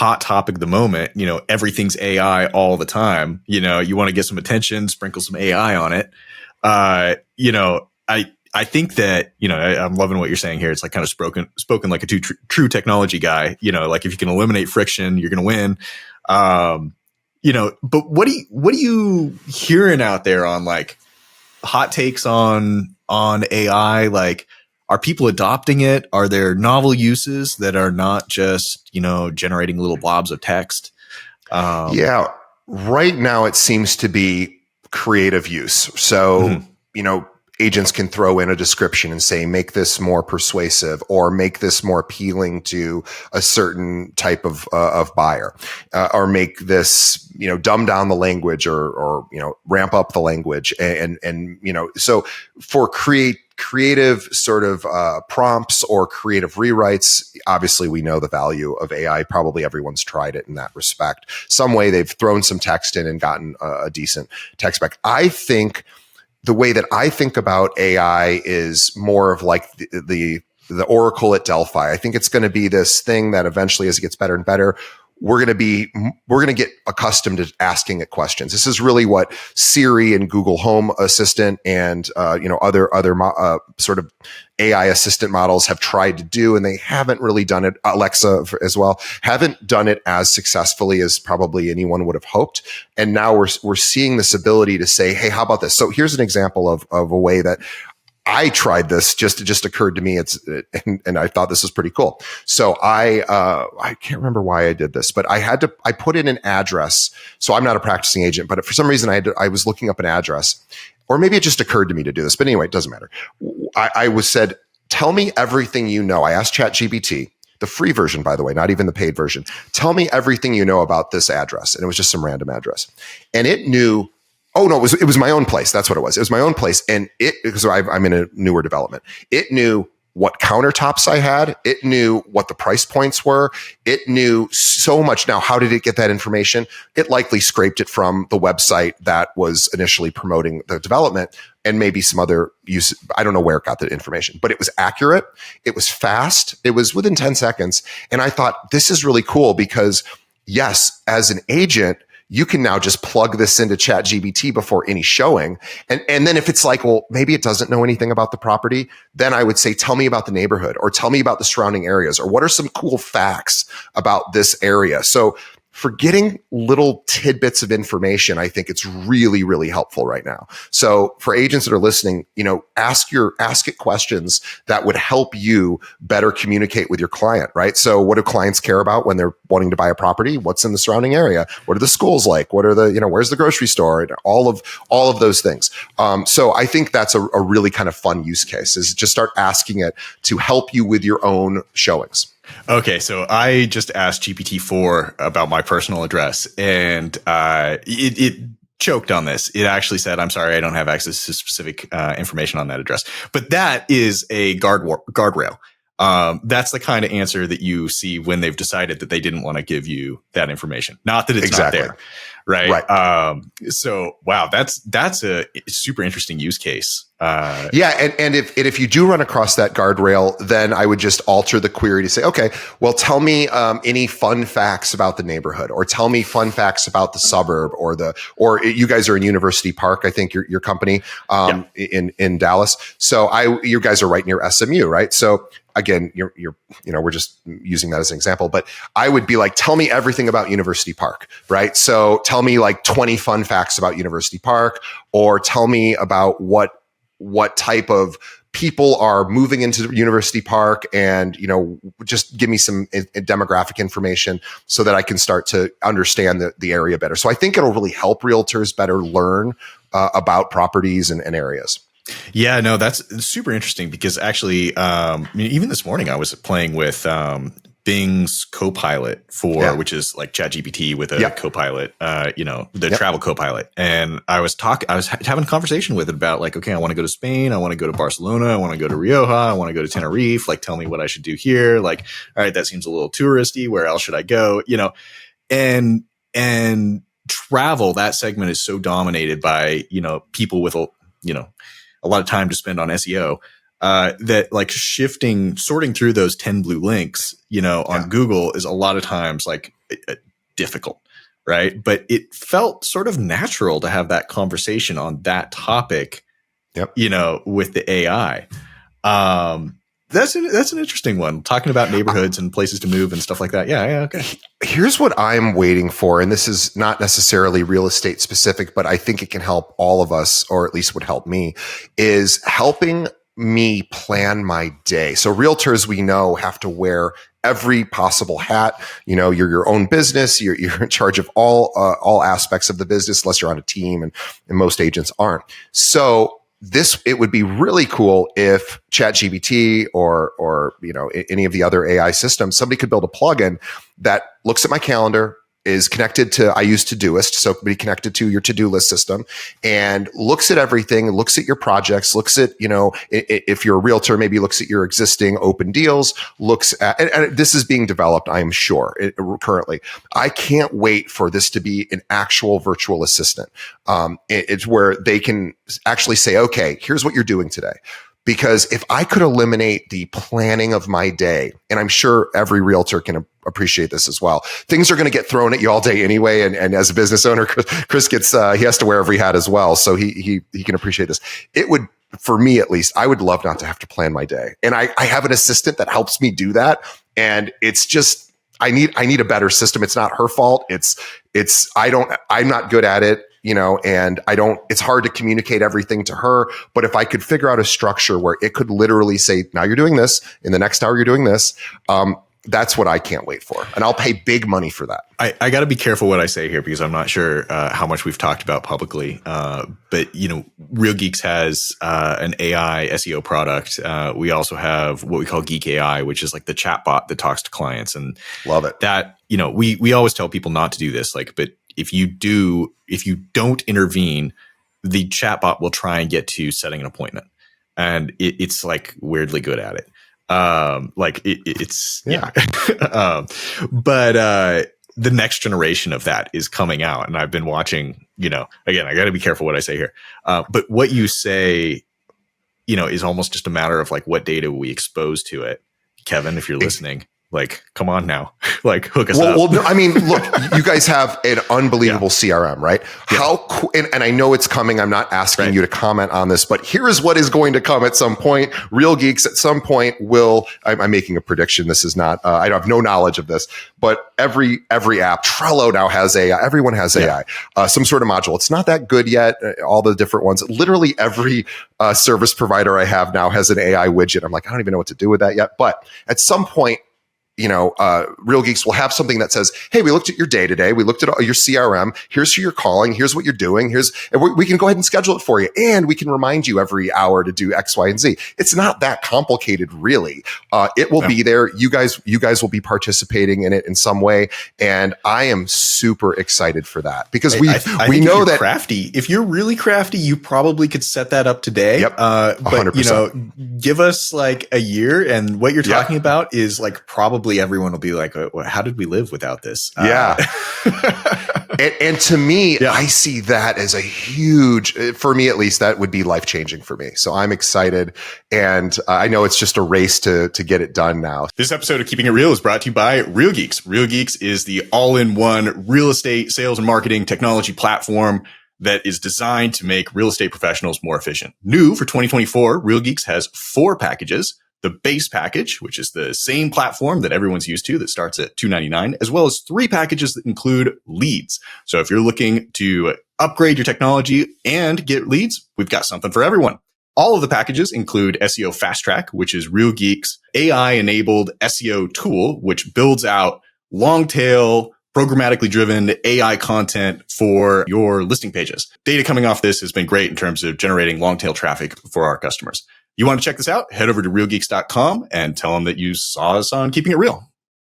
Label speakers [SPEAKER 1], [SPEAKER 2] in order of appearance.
[SPEAKER 1] hot topic of the moment. Everything's AI all the time. You want to get some attention, sprinkle some AI on it. I think that, I'm loving what you're saying here. It's like kind of spoken like a true technology guy. Like if you can eliminate friction, you're going to win. But what are you hearing out there on like hot takes on AI? Like, are people adopting it? Are there novel uses that are not just, generating little blobs of text?
[SPEAKER 2] Yeah. Right now it seems to be creative use. So, agents can throw in a description and say, make this more persuasive or make this more appealing to a certain type of buyer, or make this, dumb down the language or ramp up the language. And so for creative sort of prompts or creative rewrites, obviously we know the value of AI. Probably everyone's tried it in that respect. Some way they've thrown some text in and gotten a decent text back. I think the way that I think about AI is more of like the Oracle at Delphi. I think it's going to be this thing that eventually, as it gets better and better, we're going to get accustomed to asking it questions. This is really what Siri and Google Home Assistant and other sort of AI assistant models have tried to do, and they haven't really done it. Alexa as well haven't done it as successfully as probably anyone would have hoped. And now we're seeing this ability to say, hey, how about this? So here's an example of a way that I tried this. It just occurred to me. And I thought this was pretty cool. So I can't remember why I did this, but I put in an address. So I'm not a practicing agent, but for some reason I was looking up an address, or maybe it just occurred to me to do this. But anyway, it doesn't matter. I was said, tell me everything you know. I asked ChatGPT, the free version, by the way, not even the paid version. Tell me everything you know about this address. And it was just some random address. And it knew. Oh no, it was my own place. That's what it was. It was my own place. And because I'm in a newer development, it knew what countertops I had. It knew what the price points were. It knew so much. Now, how did it get that information? It likely scraped it from the website that was initially promoting the development and maybe some other use. I don't know where it got that information, but it was accurate. It was fast. It was within 10 seconds. And I thought, this is really cool because yes, as an agent, you can now just plug this into ChatGPT before any showing. And then if it's like, well, maybe it doesn't know anything about the property, then I would say, tell me about the neighborhood or tell me about the surrounding areas or what are some cool facts about this area. So for getting little tidbits of information, I think it's really, really helpful right now. So for agents that are listening, ask it questions that would help you better communicate with your client, right? So what do clients care about when they're wanting to buy a property? What's in the surrounding area? What are the schools like? What are where's the grocery store? And all of those things. So I think that's a really kind of fun use case, is just start asking it to help you with your own showings.
[SPEAKER 1] Okay, so I just asked GPT-4 about my personal address, and it choked on this. It actually said, "I'm sorry, I don't have access to specific information on that address." But that is a guardrail. That's the kind of answer that you see when they've decided that they didn't want to give you that information. Not that it's
[SPEAKER 2] exactly.
[SPEAKER 1] not there. Right. So wow, that's a super interesting use case.
[SPEAKER 2] Yeah. And if you do run across that guardrail, then I would just alter the query to say, okay, well, tell me, any fun facts about the neighborhood, or tell me fun facts about the suburb or you guys are in University Park, I think your company, in Dallas. So you guys are right near SMU, right? So again, we're just using that as an example, but I would be like, tell me everything about University Park, right? So tell me like 20 fun facts about University Park, or tell me about what type of people are moving into University Park, and, just give me some demographic information so that I can start to understand the area better. So I think it'll really help realtors better learn about properties and areas.
[SPEAKER 1] Yeah, no, that's super interesting because actually, even this morning I was playing with Bing's Copilot which is like ChatGPT with a Copilot, the travel Copilot. And I was having a conversation with it about like, okay, I want to go to Spain. I want to go to Barcelona. I want to go to Rioja. I want to go to Tenerife. Like, tell me what I should do here. Like, all right, that seems a little touristy. Where else should I go? And travel, that segment is so dominated by, people with, a lot of time to spend on SEO. that like sorting through those 10 blue links, on Google is a lot of times like difficult, right? But it felt sort of natural to have that conversation on that topic, with the AI. That's an interesting one. Talking about neighborhoods and places to move and stuff like that. Yeah. Okay.
[SPEAKER 2] Here's what I'm waiting for, and this is not necessarily real estate specific, but I think it can help all of us, or at least would help me, is helping me plan my day. So realtors, we know, have to wear every possible hat. You're your own business. You're in charge of all aspects of the business, unless you're on a team, and most agents aren't. So it would be really cool if ChatGPT or any of the other AI systems, somebody could build a plugin that looks at my calendar, is connected to, I use Todoist, so it could be connected to your to-do list system, and looks at everything, looks at your projects, looks at, if you're a realtor, maybe looks at your existing open deals, looks at, and this is being developed, I am sure, currently. I can't wait for this to be an actual virtual assistant. It's where they can actually say, okay, here's what you're doing today. Because if I could eliminate the planning of my day, and I'm sure every realtor can appreciate this as well, things are going to get thrown at you all day anyway. And as a business owner, Chris gets, he has to wear every hat as well. So he can appreciate this. It would, for me at least, I would love not to have to plan my day. And I have an assistant that helps me do that. And it's just, I need a better system. It's not her fault. I'm not good at it. And it's hard to communicate everything to her. But if I could figure out a structure where it could literally say, now you're doing this, in the next hour you're doing this, that's what I can't wait for. And I'll pay big money for that.
[SPEAKER 1] I got to be careful what I say here, because I'm not sure how much we've talked about publicly. But, Real Geeks has an AI SEO product. We also have what we call Geek AI, which is like the chatbot that talks to clients. And
[SPEAKER 2] love it.
[SPEAKER 1] That, we always tell people not to do this, but if you don't intervene, the chatbot will try and get to setting an appointment, and it's like weirdly good at it. It's but the next generation of that is coming out, and I've been watching. Again, I got to be careful what I say here. But what you say, is almost just a matter of like what data we expose to it. Kevin, if you're listening. Come on now, hook us up.
[SPEAKER 2] Well, no, I mean, look, you guys have an unbelievable CRM, right? Yeah. And I know it's coming. I'm not asking you to comment on this, but here is what is going to come at some point. Real Geeks at some point I'm making a prediction. This is not, I have no knowledge of this, but every app, Trello now has AI. Everyone has AI, some sort of module. It's not that good yet. All the different ones, literally every service provider I have now has an AI widget. I'm like, I don't even know what to do with that yet. But at some point, Real Geeks will have something that says, hey, we looked at your day today. We looked at your CRM. Here's who you're calling. Here's what you're doing. And we can go ahead and schedule it for you. And we can remind you every hour to do X, Y, and Z. It's not that complicated, really. It will be there. You guys will be participating in it in some way. And I am super excited for that, because we know that
[SPEAKER 1] crafty. If you're really crafty, you probably could set that up today.
[SPEAKER 2] Yep.
[SPEAKER 1] 100%. Give us like a year, and what you're talking about is like probably everyone will be like, how did we live without this?
[SPEAKER 2] Yeah. and to me, I see that as a huge, for me at least, that would be life-changing for me. So I'm excited. And I know it's just a race to get it done now.
[SPEAKER 1] This episode of Keeping It Real is brought to you by Real Geeks. Real Geeks is the all-in-one real estate sales and marketing technology platform that is designed to make real estate professionals more efficient. New for 2024, Real Geeks has 4 packages. The base package, which is the same platform that everyone's used to, that starts at $299, as well as 3 packages that include leads. So if you're looking to upgrade your technology and get leads, we've got something for everyone. All of the packages include SEO Fast Track, which is Real Geeks' AI-enabled SEO tool, which builds out long-tail, programmatically driven AI content for your listing pages. Data coming off this has been great in terms of generating long-tail traffic for our customers. You want to check this out? Head over to realgeeks.com and tell them that you saw us on Keeping It Real.